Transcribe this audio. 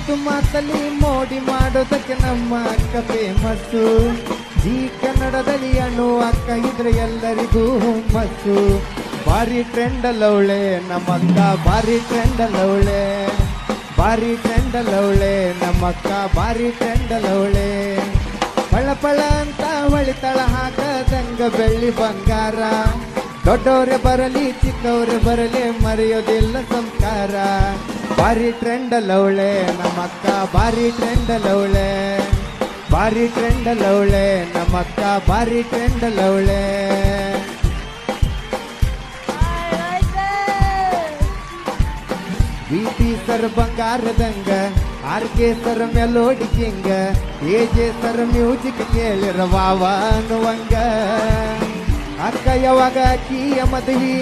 ಮಾತು ಮಾತಲ್ಲಿ ಮೋಡಿ ಮಾಡೋದಕ್ಕೆ ನಮ್ಮ ಅಕ್ಕ ಫೇಮಸ್ಸು. ಈ ಕನ್ನಡದಲ್ಲಿ ಅಣ್ಣು ಅಕ್ಕ ಇದ್ರೆ ಎಲ್ಲರಿಗೂ ಹುಮ್ಮಸ್ಸು. ಭಾರಿ ಟ್ರೆಂಡ್ ಅಲ್ಲವಳೆ ನಮ್ಮಕ್ಕ, ಭಾರಿ ಟ್ರೆಂಡ್ ಅಲ್ಲವಳೆ, ಭಾರಿ ಟ್ರೆಂಡ್ ಅಲ್ಲವಳೆ ನಮ್ಮಕ್ಕ, ಭಾರಿ ಟ್ರೆಂಡ್ ಅಲ್ಲವಳೆ. ಪಳ ಪಳ ಅಂತ ಹೊಳಿತಳ ಹಾಕದಂಗ ಬೆಳ್ಳಿ ಬಂಗಾರ. ದೊಡ್ಡವ್ರೆ ಬರಲಿ ಚಿಕ್ಕವ್ರೆ ಬರಲಿ ಮರೆಯೋದಿಲ್ಲ ಸಂಸ್ಕಾರ. ಭಾರಿ ಟ್ರೆಂಡ್ ಅಲ್ಲವಳೆ ನಮ್ಮಕ್ಕ, ಭಾರಿ ಟ್ರೆಂಡ್ ಅಲ್ಲವಳೆ, ಭಾರಿ ಟ್ರೆಂಡ್ ಅಲ್ಲವಳೆ ನಮ್ಮಕ್ಕ, ಭಾರಿ ಟ್ರೆಂಡ್ ಅಲ್ಲವಳೆ. ಬಿಪಿ ಸರ್ ಬಂಗಾರದಂಗ, ಆರ್ ಕೆ ಸರ್ ಮೆಲೋಡಿ ಕಿಂಗ, ಎಜೆ ಸರ್ ಮ್ಯೂಸಿಕ್ ಕೇಳಿರ ವಾವ ಅನ್ನುವಂಗ. ಅಕ್ಕ ಯಾವಾಗ ಅಕ್ಕಿಯ ಮದುವೆ